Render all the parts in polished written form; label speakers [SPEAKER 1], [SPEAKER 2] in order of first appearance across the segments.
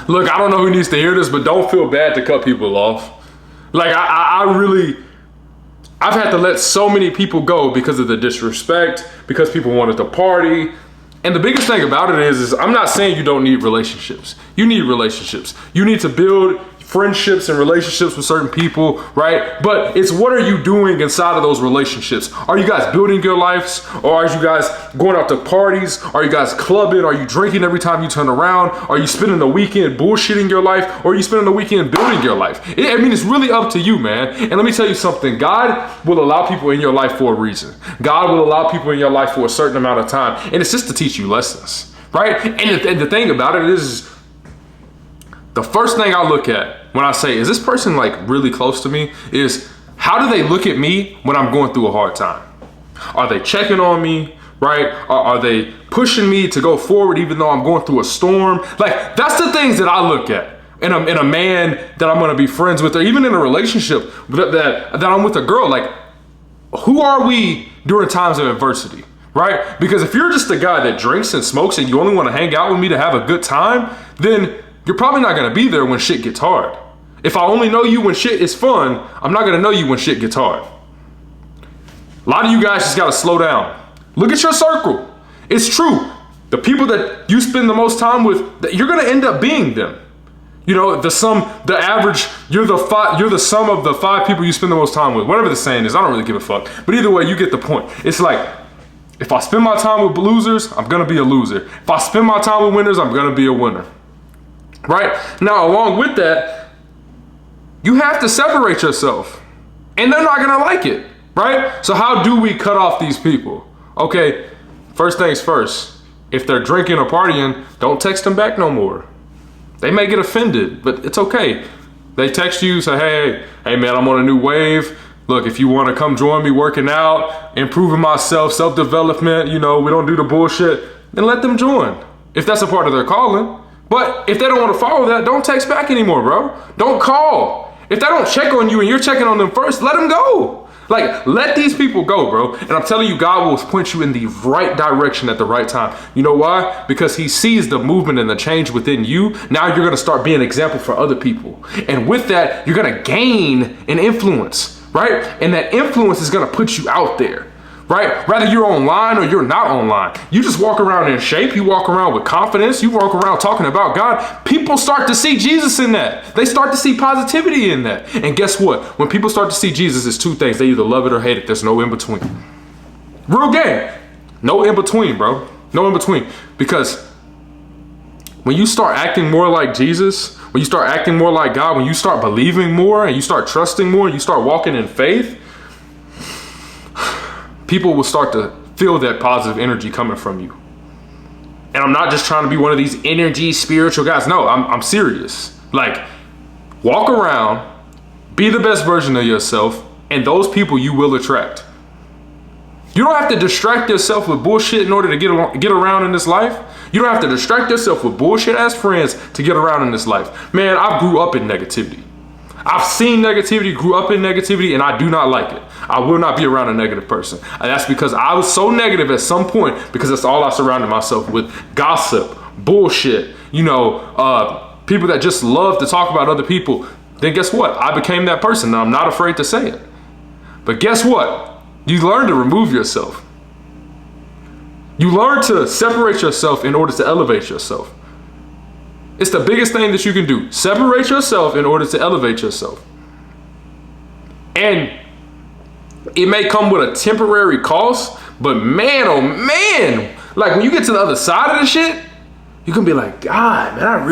[SPEAKER 1] Look, I don't know who needs to hear this, but don't feel bad to cut people off. Like, I've had to let so many people go because of the disrespect, because people wanted to party. And the biggest thing about it is I'm not saying you don't need relationships. You need relationships. You need to build friendships and relationships with certain people, right? But it's what are you doing inside of those relationships? Are you guys building your lives? Or are you guys going out to parties? Are you guys clubbing? Are you drinking every time you turn around? Are you spending the weekend bullshitting your life? Or are you spending the weekend building your life? I mean, it's really up to you, man. And let me tell you something. God will allow people in your life for a reason. God will allow people in your life for a certain amount of time. And it's just to teach you lessons, right? And the thing about it is, the first thing I look at when I say, is this person like really close to me, is how do they look at me when I'm going through a hard time? Are they checking on me, right? Are they pushing me to go forward even though I'm going through a storm? Like, that's the things that I look at in a man that I'm gonna be friends with, or even in a relationship that I'm with a girl. Like, who are we during times of adversity, right? Because if you're just a guy that drinks and smokes and you only wanna hang out with me to have a good time, then you're probably not gonna be there when shit gets hard. If I only know you when shit is fun, I'm not gonna know you when shit gets hard. A lot of you guys just gotta slow down. Look at your circle. It's true. The people that you spend the most time with, you're gonna end up being them. You know, the average, you're the sum of the 5 people you spend the most time with. Whatever the saying is, I don't really give a fuck. But either way, you get the point. It's like, if I spend my time with losers, I'm gonna be a loser. If I spend my time with winners, I'm gonna be a winner. Right? Now, along with that, you have to separate yourself. And they're not gonna like it, right? So how do we cut off these people? Okay, first things first. If they're drinking or partying, don't text them back no more. They may get offended, but it's okay. They text you, say, hey man, I'm on a new wave. Look, if you wanna come join me working out, improving myself, self-development, you know, we don't do the bullshit, then let them join. If that's a part of their calling. But if they don't want to follow that, don't text back anymore, bro. Don't call. If they don't check on you and you're checking on them first, let them go. Like, let these people go, bro. And I'm telling you, God will point you in the right direction at the right time. You know why? Because he sees the movement and the change within you. Now you're going to start being an example for other people. And with that, you're going to gain an influence, right? And that influence is going to put you out there. Right? Whether you're online or you're not online, you just walk around in shape, you walk around with confidence, you walk around talking about God, people start to see Jesus in that. They start to see positivity in that. And guess what? When people start to see Jesus, it's 2 things. They either love it or hate it. There's no in between. Real game. No in between, bro. No in between. Because when you start acting more like Jesus, when you start acting more like God, when you start believing more and you start trusting more and you start walking in faith, people will start to feel that positive energy coming from you. And I'm not just trying to be one of these energy spiritual guys. No, I'm serious. Like, walk around, be the best version of yourself, and those people you will attract. You don't have to distract yourself with bullshit in order to get around in this life. You don't have to distract yourself with bullshit ass friends to get around in this life. Man, I grew up in negativity. I've seen negativity, grew up in negativity, and I do not like it. I will not be around a negative person. And that's because I was so negative at some point, because that's all I surrounded myself with. Gossip, bullshit, you know, people that just love to talk about other people. Then guess what? I became that person, and I'm not afraid to say it. But guess what? You learn to remove yourself. You learn to separate yourself in order to elevate yourself. It's the biggest thing that you can do. Separate yourself in order to elevate yourself. And it may come with a temporary cost, but man, oh man, like when you get to the other side of the shit, you can be like, God, man, I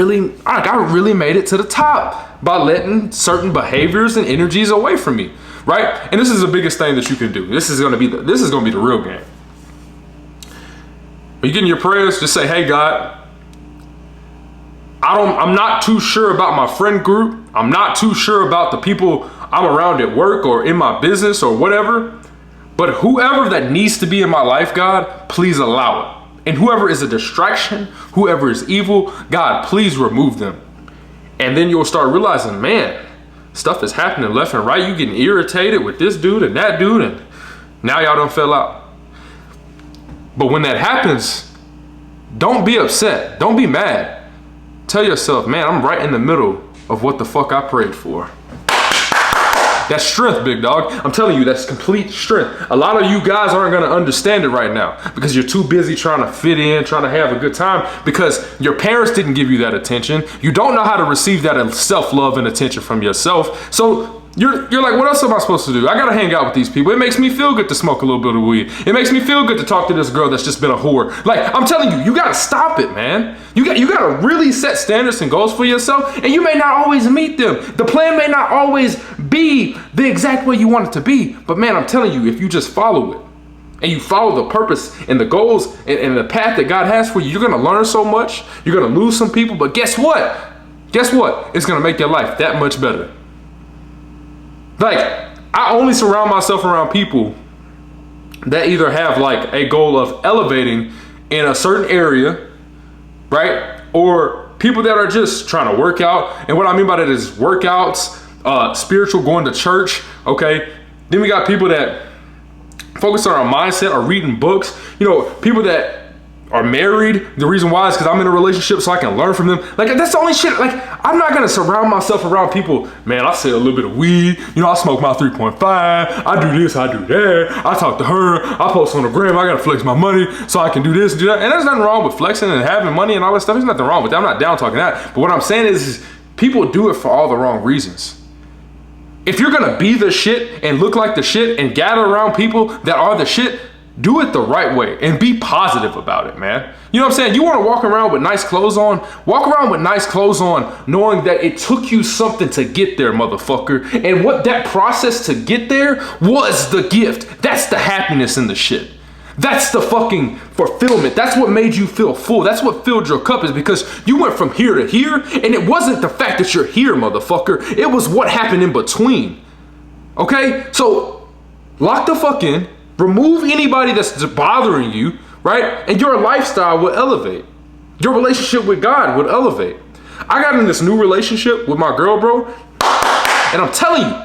[SPEAKER 1] really made it to the top by letting certain behaviors and energies away from me, right? And this is the biggest thing that you can do. This is gonna be the real game. When you get in your prayers, just say, hey, God, I'm not too sure about my friend group. I'm not too sure about the people I'm around at work or in my business or whatever. But whoever that needs to be in my life, God, please allow it. And whoever is a distraction, whoever is evil, God, please remove them. And then you'll start realizing, man, stuff is happening left and right. You getting irritated with this dude and that dude, and now y'all done fell out. But when that happens, don't be upset. Don't be mad. tell yourself, man, I'm right in the middle of what the fuck I prayed for. That's strength, big dog. I'm telling you, that's complete strength. A lot of you guys aren't gonna understand it right now because you're too busy trying to fit in, trying to have a good time because your parents didn't give you that attention. You don't know how to receive that self-love and attention from yourself. So you're like, what else am I supposed to do? I gotta hang out with these people. It makes me feel good to smoke a little bit of weed. It makes me feel good to talk to this girl that's just been a whore. Like, I'm telling you, you gotta stop it, man. You gotta really set standards and goals for yourself, and you may not always meet them. The plan may not always be the exact way you want it to be, but man, I'm telling you, if you just follow it, and you follow the purpose and the goals and the path that God has for you, you're gonna learn so much, you're gonna lose some people, but guess what? Guess what? It's gonna make your life that much better. Like, I only surround myself around people that either have like a goal of elevating in a certain area, right? Or people that are just trying to work out. And what I mean by that is workouts, spiritual, going to church, okay? Then we got people that focus on our mindset, or reading books. You know, people that are married. The reason why is because I'm in a relationship so I can learn from them. Like, that's the only shit. Like, I'm not gonna surround myself around people, man, I sell a little bit of weed, you know, I smoke my 3.5, I do this, I do that, I talk to her, I post on the gram, I gotta flex my money so I can do this and do that. And there's nothing wrong with flexing and having money and all that stuff. There's nothing wrong with that. I'm not down talking that. But what I'm saying is people do it for all the wrong reasons. If you're gonna be the shit and look like the shit and gather around people that are the shit, do it the right way and be positive about it, man. You know what I'm saying? You want to walk around with nice clothes on? Walk around with nice clothes on knowing that it took you something to get there, motherfucker. And what that process to get there was the gift. That's the happiness in the shit. That's the fucking fulfillment. That's what made you feel full. That's what filled your cup, is because you went from here to here, and it wasn't the fact that you're here, motherfucker. It was what happened in between. Okay? So lock the fuck in. Remove anybody that's bothering you, right? And your lifestyle will elevate. Your relationship with God would elevate. I got in this new relationship with my girl, bro, and I'm telling you,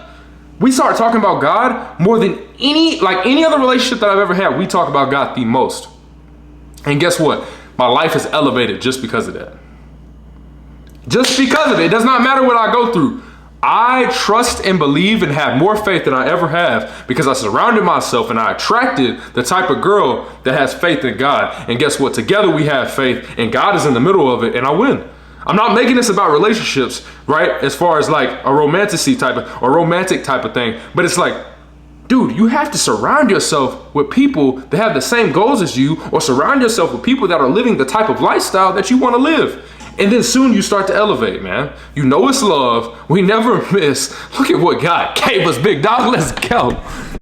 [SPEAKER 1] we start talking about God more than any other relationship that I've ever had. We talk about God the most. And guess what? My life is elevated just because of that. Just because of it. It does not matter what I go through. I trust and believe and have more faith than I ever have because I surrounded myself and I attracted the type of girl that has faith in God. And guess what? Together we have faith and God is in the middle of it, and I win. I'm not making this about relationships, right? As far as like a romantic type of thing. But it's like, dude, you have to surround yourself with people that have the same goals as you, or surround yourself with people that are living the type of lifestyle that you want to live. And then soon you start to elevate, man. You know it's love. We never miss. Look at what God gave us, big dog. Let's go.